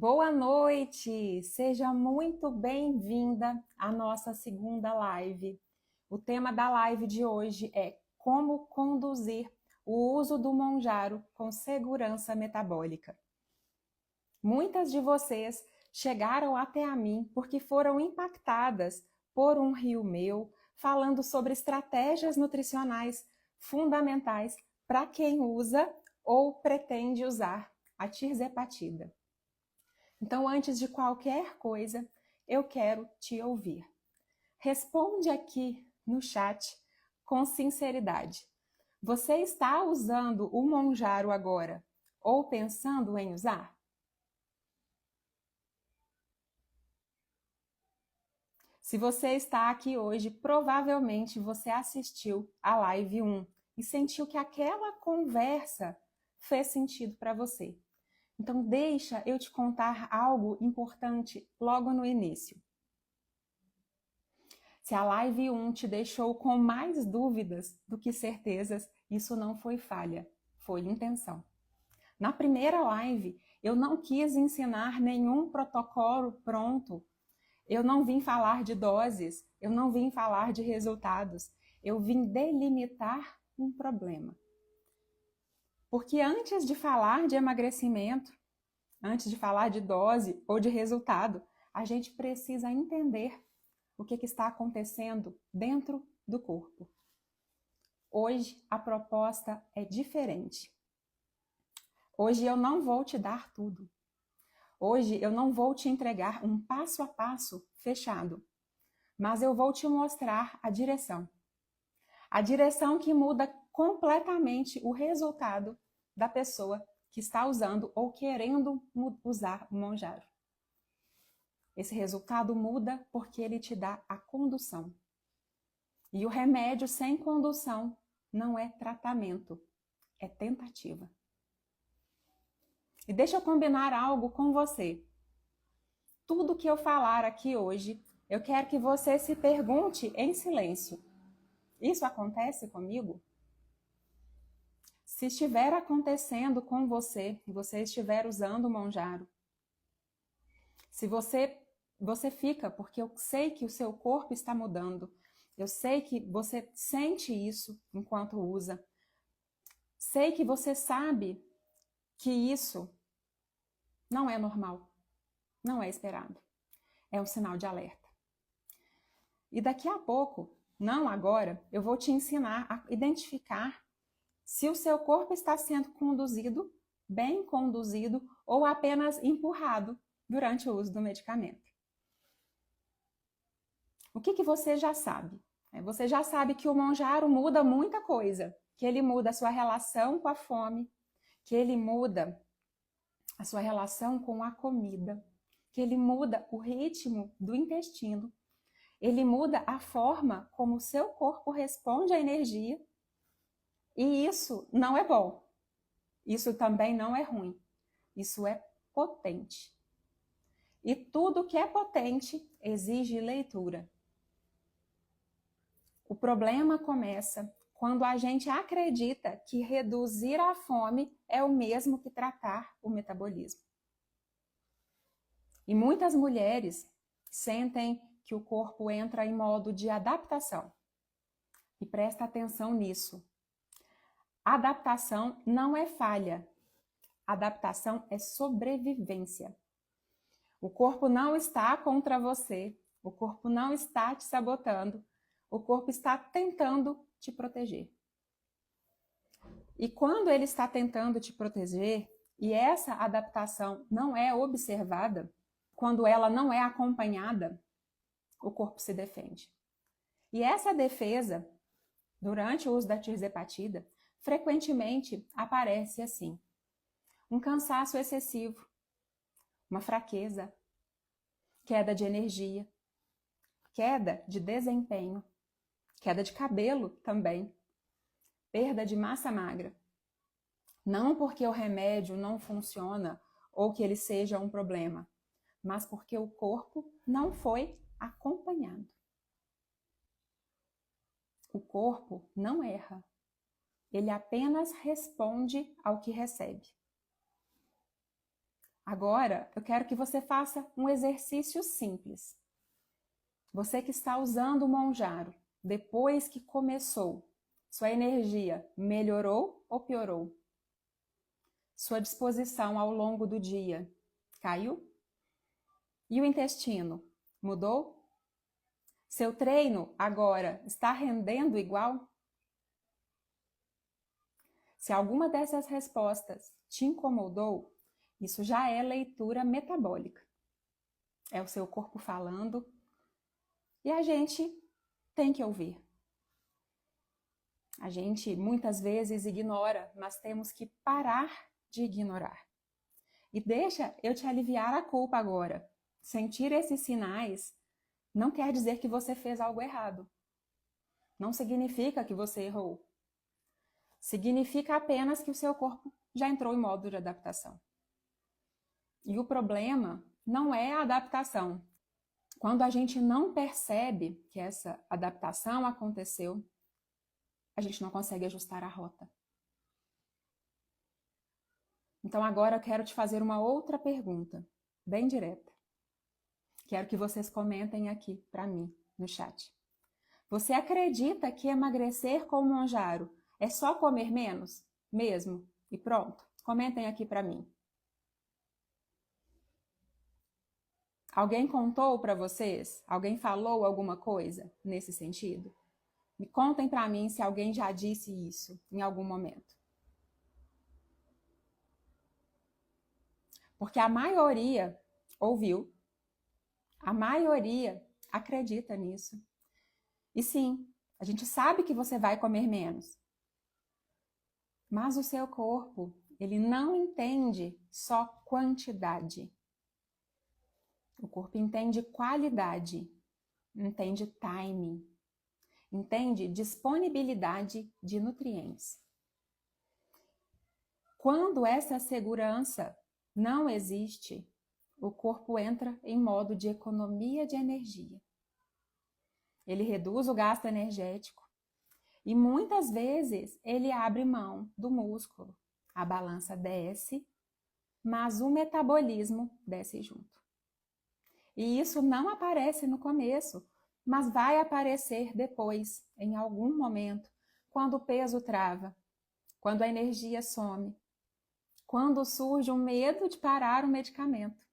Boa noite! Seja muito bem-vinda à nossa segunda live. O tema da live de hoje é como conduzir o uso do Monjaro com segurança metabólica. Muitas de vocês chegaram até a mim porque foram impactadas por um rio meu falando sobre estratégias nutricionais fundamentais para quem usa ou pretende usar a tirzepatida. Então, antes de qualquer coisa, eu quero te ouvir. Responde aqui no chat com sinceridade. Você está usando o Monjaro agora ou pensando em usar? Se você está aqui hoje, provavelmente você assistiu a live 1 e sentiu que aquela conversa fez sentido para você. Então, deixa eu te contar algo importante logo no início. Se a live 1 te deixou com mais dúvidas do que certezas, isso não foi falha, foi intenção. Na primeira live, eu não quis ensinar nenhum protocolo pronto. Eu não vim falar de doses, eu não vim falar de resultados. Eu vim delimitar um problema. Porque antes de falar de emagrecimento, antes de falar de dose ou de resultado, a gente precisa entender o que está acontecendo dentro do corpo. Hoje a proposta é diferente. Hoje eu não vou te dar tudo. Hoje eu não vou te entregar um passo a passo fechado, mas eu vou te mostrar a direção. A direção que muda completamente o resultado da pessoa que está usando ou querendo usar o Monjaro. Esse resultado muda porque ele te dá a condução. E o remédio sem condução não é tratamento, é tentativa. E deixa eu combinar algo com você. Tudo que eu falar aqui hoje, eu quero que você se pergunte em silêncio. Isso acontece comigo? Se estiver acontecendo com você, e você estiver usando o Monjaro, se você fica, porque eu sei que o seu corpo está mudando, eu sei que você sente isso enquanto usa, sei que você sabe que isso não é normal, não é esperado, é um sinal de alerta. E daqui a pouco, não agora, eu vou te ensinar a identificar se o seu corpo está sendo conduzido, bem conduzido ou apenas empurrado durante o uso do medicamento. O que você já sabe? Você já sabe que o Monjaro muda muita coisa, que ele muda a sua relação com a fome, que ele muda a sua relação com a comida, que ele muda o ritmo do intestino, ele muda a forma como o seu corpo responde à energia, e isso não é bom. Isso também não é ruim. Isso é potente. E tudo que é potente exige leitura. O problema começa quando a gente acredita que reduzir a fome é o mesmo que tratar o metabolismo. E muitas mulheres sentem que o corpo entra em modo de adaptação. E presta atenção nisso. Adaptação não é falha. Adaptação é sobrevivência. O corpo não está contra você. O corpo não está te sabotando. O corpo está tentando te proteger. E quando ele está tentando te proteger, e essa adaptação não é observada, quando ela não é acompanhada, o corpo se defende. E essa defesa, durante o uso da tirzepatida, frequentemente aparece assim: um cansaço excessivo, uma fraqueza, queda de energia, queda de desempenho, queda de cabelo também, perda de massa magra. Não porque o remédio não funciona ou que ele seja um problema, mas porque o corpo não foi acompanhado. O corpo não erra, ele apenas responde ao que recebe. Agora, eu quero que você faça um exercício simples. Você que está usando o Monjaro, depois que começou, sua energia melhorou ou piorou? Sua disposição ao longo do dia caiu? E o intestino mudou? Seu treino agora está rendendo igual? Se alguma dessas respostas te incomodou, isso já é leitura metabólica. É o seu corpo falando e a gente tem que ouvir. A gente muitas vezes ignora, mas temos que parar de ignorar. E deixa eu te aliviar a culpa agora. Sentir esses sinais não quer dizer que você fez algo errado. Não significa que você errou. Significa apenas que o seu corpo já entrou em modo de adaptação. E o problema não é a adaptação. Quando a gente não percebe que essa adaptação aconteceu, a gente não consegue ajustar a rota. Então agora eu quero te fazer uma outra pergunta, bem direta. Quero que vocês comentem aqui para mim, no chat. Você acredita que emagrecer com o Monjaro é só comer menos? Mesmo? E pronto? Comentem aqui para mim. Alguém contou para vocês? Alguém falou alguma coisa nesse sentido? Me contem para mim se alguém já disse isso em algum momento. Porque a maioria ouviu, a maioria acredita nisso. E sim, a gente sabe que você vai comer menos. Mas o seu corpo, ele não entende só quantidade. O corpo entende qualidade, entende timing, entende disponibilidade de nutrientes. Quando essa segurança não existe, o corpo entra em modo de economia de energia. Ele reduz o gasto energético e muitas vezes ele abre mão do músculo. A balança desce, mas o metabolismo desce junto. E isso não aparece no começo, mas vai aparecer depois, em algum momento, quando o peso trava, quando a energia some, quando surge um medo de parar o medicamento.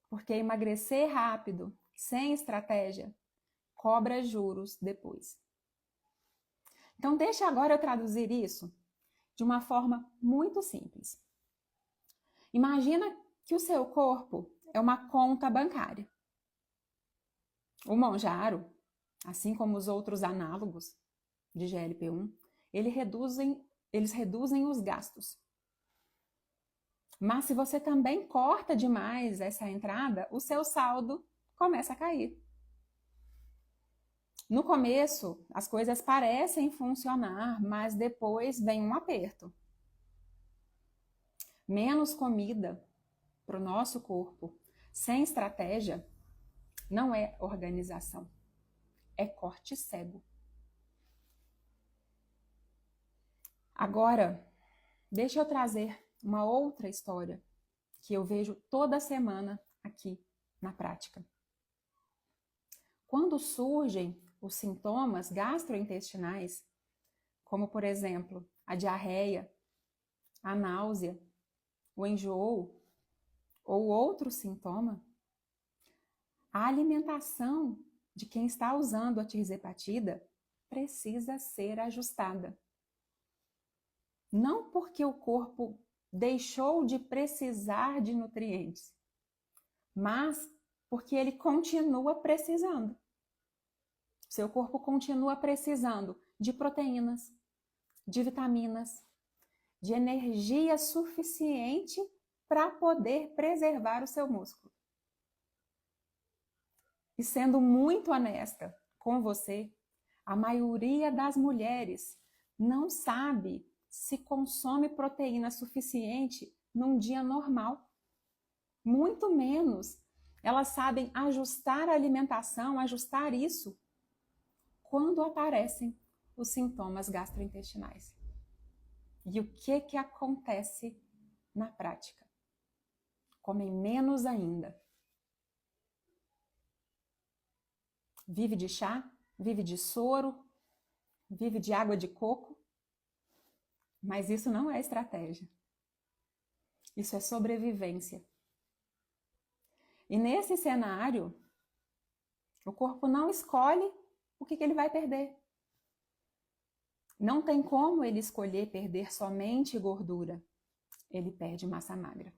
Porque emagrecer rápido, sem estratégia, cobra juros depois. Então, deixa agora eu traduzir isso de uma forma muito simples. Imagina que o seu corpo é uma conta bancária. O Monjaro, assim como os outros análogos de GLP-1, eles reduzem os gastos. Mas se você também corta demais essa entrada, o seu saldo começa a cair. No começo, as coisas parecem funcionar, mas depois vem um aperto. Menos comida para o nosso corpo, sem estratégia, não é organização, é corte cego. Agora, deixa eu trazer uma outra história que eu vejo toda semana aqui na prática. Quando surgem os sintomas gastrointestinais, como por exemplo a diarreia, a náusea, o enjoo ou outro sintoma, a alimentação de quem está usando a tirzepatida precisa ser ajustada. Não porque o corpo deixou de precisar de nutrientes, mas porque ele continua precisando. Seu corpo continua precisando de proteínas, de vitaminas, de energia suficiente para poder preservar o seu músculo. E sendo muito honesta com você, a maioria das mulheres não sabe se consome proteína suficiente num dia normal. Muito menos elas sabem ajustar a alimentação, ajustar isso quando aparecem os sintomas gastrointestinais. E o que acontece na prática. Comem menos ainda. Vive de chá, vive de soro, vive de água de coco. Mas isso não é estratégia. Isso é sobrevivência. E nesse cenário, o corpo não escolhe o que ele vai perder. Não tem como ele escolher perder somente gordura. Ele perde massa magra.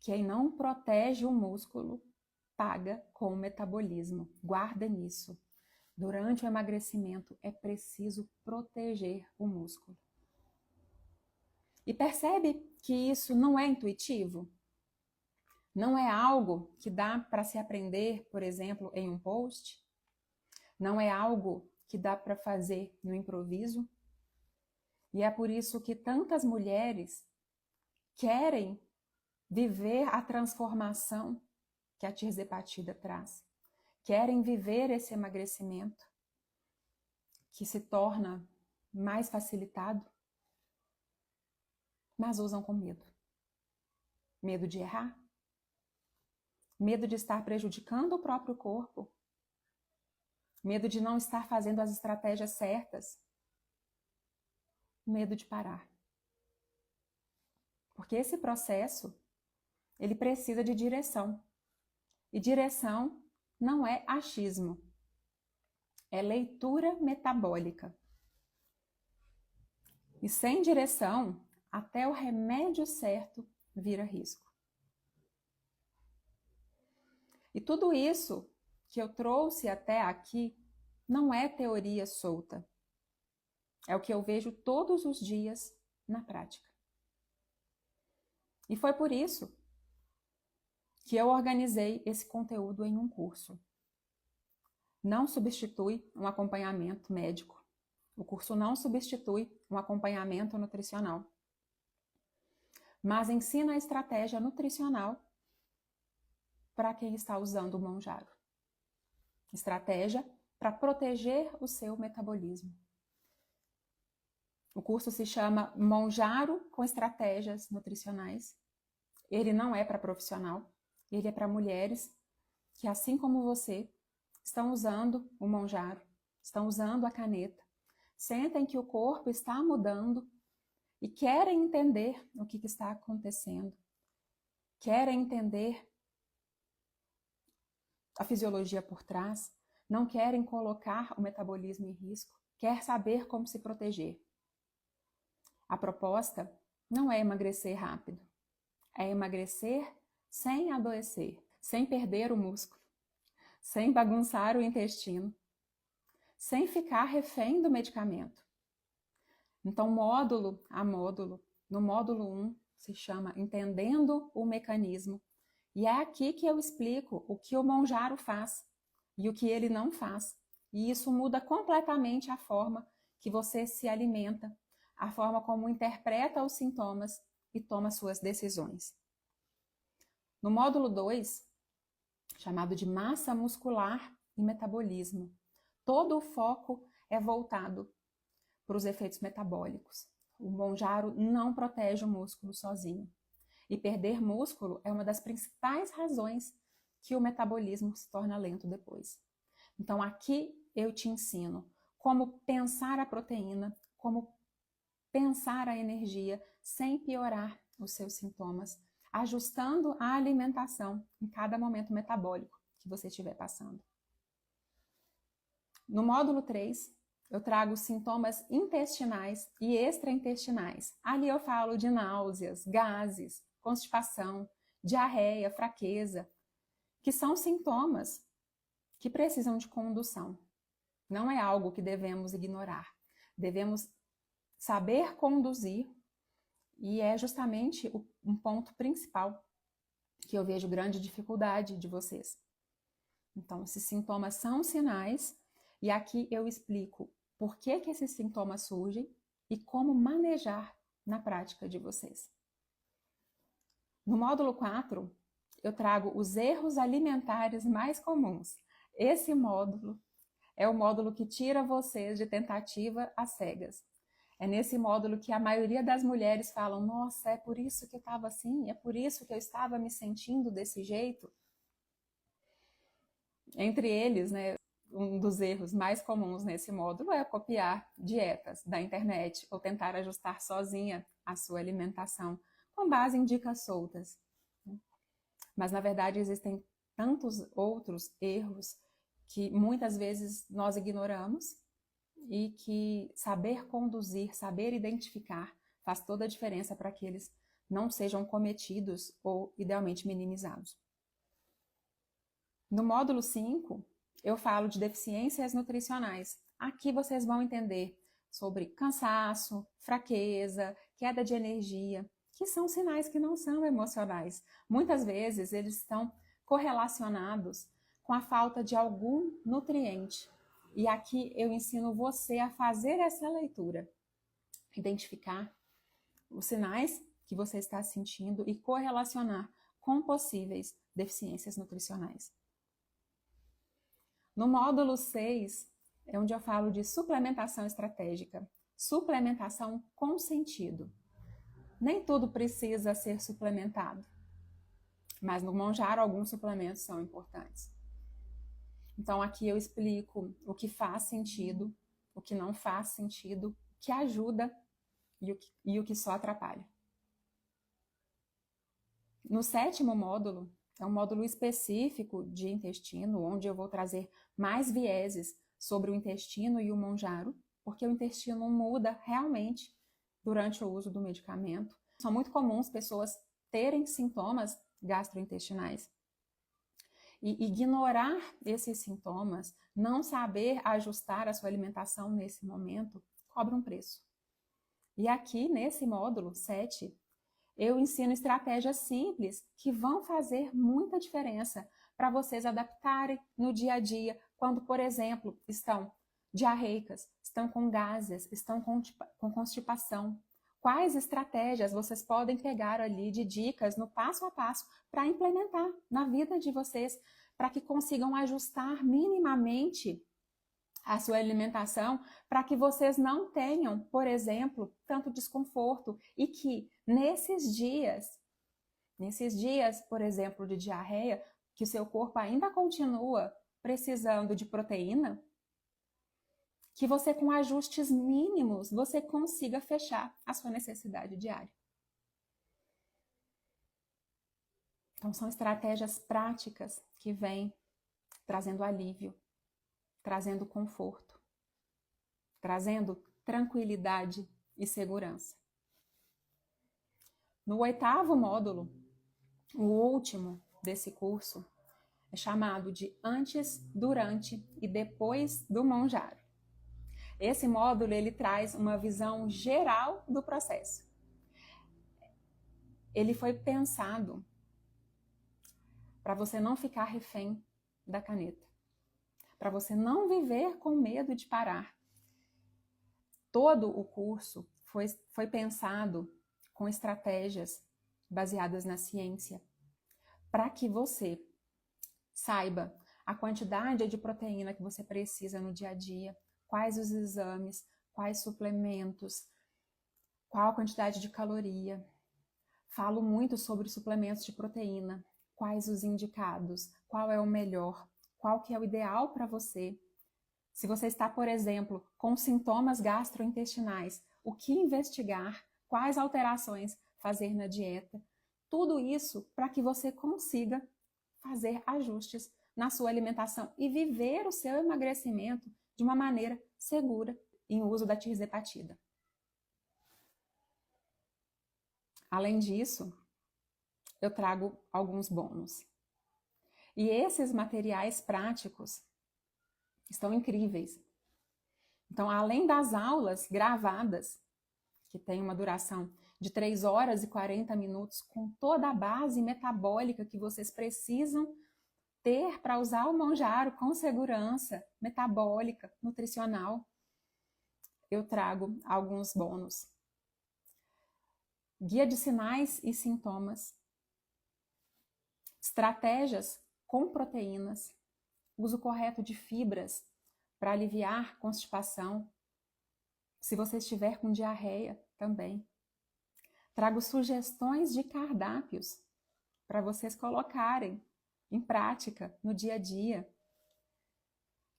Quem não protege o músculo paga com o metabolismo. Guarda nisso. Durante o emagrecimento é preciso proteger o músculo. E percebe que isso não é intuitivo? Não é algo que dá para se aprender, por exemplo, em um post? Não é algo que dá para fazer no improviso? E é por isso que tantas mulheres querem viver a transformação que a tirzepatida traz. Querem viver esse emagrecimento que se torna mais facilitado, mas usam com medo. Medo de errar, medo de estar prejudicando o próprio corpo, medo de não estar fazendo as estratégias certas, medo de parar. Porque esse processo, ele precisa de direção. E direção não é achismo, é leitura metabólica. E sem direção, até o remédio certo vira risco. E tudo isso que eu trouxe até aqui não é teoria solta. É o que eu vejo todos os dias na prática. E foi por isso que eu organizei esse conteúdo em um curso. Não substitui um acompanhamento médico. O curso não substitui um acompanhamento nutricional. Mas ensina a estratégia nutricional para quem está usando o Monjaro. Estratégia para proteger o seu metabolismo. O curso se chama Monjaro com Estratégias Nutricionais. Ele não é para profissional, ele é para mulheres que, assim como você, estão usando o Monjaro, estão usando a caneta, sentem que o corpo está mudando e querem entender o que está acontecendo, querem entender a fisiologia por trás, não querem colocar o metabolismo em risco, quer saber como se proteger. A proposta não é emagrecer rápido, é emagrecer sem adoecer, sem perder o músculo, sem bagunçar o intestino, sem ficar refém do medicamento. Então, módulo a módulo, no módulo 1 se chama Entendendo o Mecanismo. E é aqui que eu explico o que o Monjaro faz e o que ele não faz. E isso muda completamente a forma que você se alimenta, a forma como interpreta os sintomas e toma suas decisões. No módulo 2, chamado de Massa Muscular e Metabolismo, todo o foco é voltado para os efeitos metabólicos. O Monjaro não protege o músculo sozinho. E perder músculo é uma das principais razões que o metabolismo se torna lento depois. Então aqui eu te ensino como pensar a proteína, como pensar a energia sem piorar os seus sintomas, ajustando a alimentação em cada momento metabólico que você estiver passando. No módulo 3, eu trago sintomas intestinais e extraintestinais. Ali eu falo de náuseas, gases, constipação, diarreia, fraqueza, que são sintomas que precisam de condução. Não é algo que devemos ignorar. Devemos saber conduzir e é justamente um ponto principal que eu vejo grande dificuldade de vocês. Então, esses sintomas são sinais e aqui eu explico por que esses sintomas surgem e como manejar na prática de vocês. No módulo 4, eu trago os erros alimentares mais comuns. Esse módulo é o módulo que tira vocês de tentativa às cegas. É nesse módulo que a maioria das mulheres falam: nossa, é por isso que eu estava assim, é por isso que eu estava me sentindo desse jeito. Entre eles, né, um dos erros mais comuns nesse módulo é copiar dietas da internet ou tentar ajustar sozinha a sua alimentação com base em dicas soltas. Mas, na verdade, existem tantos outros erros que muitas vezes nós ignoramos e que saber conduzir, saber identificar faz toda a diferença para que eles não sejam cometidos ou, idealmente, minimizados. No módulo 5, eu falo de deficiências nutricionais. Aqui vocês vão entender sobre cansaço, fraqueza, queda de energia, que são sinais que não são emocionais. Muitas vezes eles estão correlacionados com a falta de algum nutriente. E aqui eu ensino você a fazer essa leitura, identificar os sinais que você está sentindo e correlacionar com possíveis deficiências nutricionais. No módulo 6, é onde eu falo de suplementação estratégica, suplementação com sentido. Nem tudo precisa ser suplementado, mas no Monjaro alguns suplementos são importantes. Então aqui eu explico o que faz sentido, o que não faz sentido, o que ajuda e o que só atrapalha. No 7º módulo, é um módulo específico de intestino, onde eu vou trazer mais vieses sobre o intestino e o Monjaro, porque o intestino muda realmente durante o uso do medicamento. São muito comuns pessoas terem sintomas gastrointestinais. E ignorar esses sintomas, não saber ajustar a sua alimentação nesse momento, cobra um preço. E aqui, nesse módulo 7, eu ensino estratégias simples que vão fazer muita diferença para vocês adaptarem no dia a dia, quando, por exemplo, estão diarreicas, estão com gases, estão com constipação. Quais estratégias vocês podem pegar ali de dicas no passo a passo para implementar na vida de vocês, para que consigam ajustar minimamente a sua alimentação, para que vocês não tenham, por exemplo, tanto desconforto e que nesses dias, por exemplo, de diarreia, que o seu corpo ainda continua precisando de proteína, que você com ajustes mínimos, você consiga fechar a sua necessidade diária. Então são estratégias práticas que vêm trazendo alívio, trazendo conforto, trazendo tranquilidade e segurança. No 8º módulo, o último desse curso, é chamado de Antes, Durante e Depois do Monjaro. Esse módulo ele traz uma visão geral do processo. Ele foi pensado para você não ficar refém da caneta, para você não viver com medo de parar. Todo o curso foi pensado com estratégias baseadas na ciência, para que você saiba a quantidade de proteína que você precisa no dia a dia, quais os exames, quais suplementos, qual a quantidade de caloria. Falo muito sobre suplementos de proteína, quais os indicados, qual é o melhor, qual que é o ideal para você. Se você está, por exemplo, com sintomas gastrointestinais, o que investigar, quais alterações fazer na dieta, tudo isso para que você consiga fazer ajustes na sua alimentação e viver o seu emagrecimento de uma maneira segura em uso da tirzepatida. Além disso, eu trago alguns bônus. E esses materiais práticos estão incríveis. Então, além das aulas gravadas, que tem uma duração de 3 horas e 40 minutos, com toda a base metabólica que vocês precisam ter para usar o Monjaro com segurança metabólica, nutricional, eu trago alguns bônus. Guia de sinais e sintomas, estratégias com proteínas, uso correto de fibras para aliviar constipação, Se você estiver com diarreia, também. Trago sugestões de cardápios para vocês colocarem em prática no dia a dia.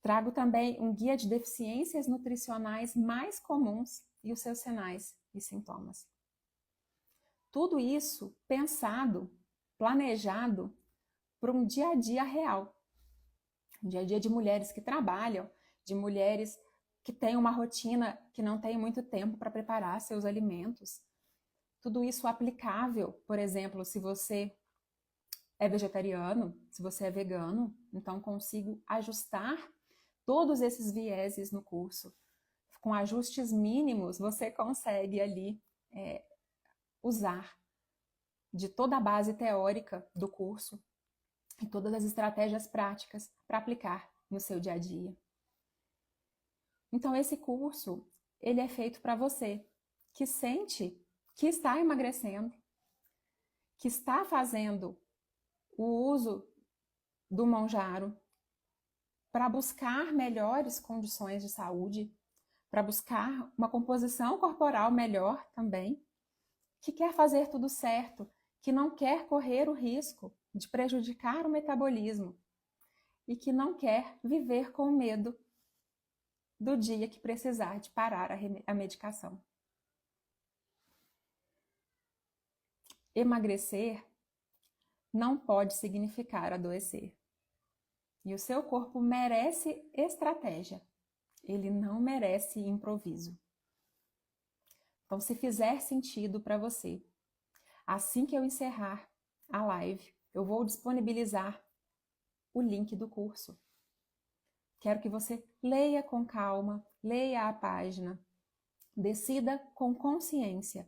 Trago também um guia de deficiências nutricionais mais comuns e os seus sinais e sintomas. Tudo isso pensado, planejado para um dia a dia real. Um dia a dia de mulheres que trabalham, de mulheres que têm uma rotina que não tem muito tempo para preparar seus alimentos. Tudo isso aplicável, por exemplo, se você é vegetariano, se você é vegano, então consigo ajustar todos esses vieses no curso. Com ajustes mínimos, você consegue ali usar de toda a base teórica do curso e todas as estratégias práticas para aplicar no seu dia a dia. Então, esse curso, ele é feito para você que sente que está emagrecendo, que está fazendo o uso do Monjaro para buscar melhores condições de saúde, para buscar uma composição corporal melhor também, que quer fazer tudo certo, que não quer correr o risco de prejudicar o metabolismo e que não quer viver com medo do dia que precisar de parar a medicação. Emagrecer não pode significar adoecer. E o seu corpo merece estratégia. Ele não merece improviso. Então, se fizer sentido para você, assim que eu encerrar a live, eu vou disponibilizar o link do curso. Quero que você leia com calma, leia a página, decida com consciência.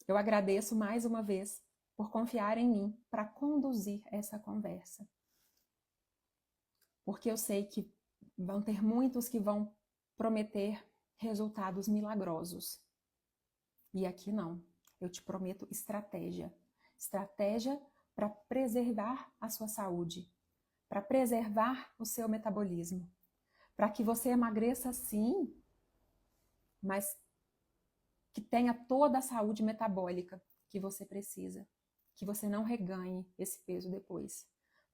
Eu agradeço mais uma vez por confiar em mim para conduzir essa conversa. Porque eu sei que vão ter muitos que vão prometer resultados milagrosos. E aqui não. Eu te prometo estratégia. Estratégia para preservar a sua saúde, para preservar o seu metabolismo, para que você emagreça sim, mas que tenha toda a saúde metabólica que você precisa, que você não reganhe esse peso depois.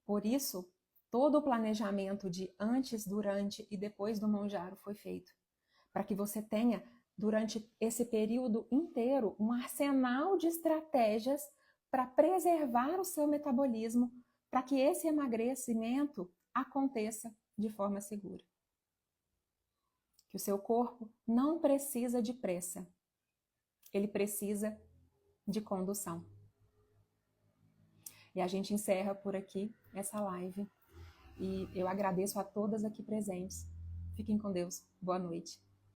Por isso, todo o planejamento de antes, durante e depois do Monjaro foi feito, para que você tenha, durante esse período inteiro, um arsenal de estratégias para preservar o seu metabolismo, para que esse emagrecimento aconteça de forma segura. Que o seu corpo não precisa de pressa, ele precisa de condução. E a gente encerra por aqui essa live. E eu agradeço a todas aqui presentes. Fiquem com Deus. Boa noite.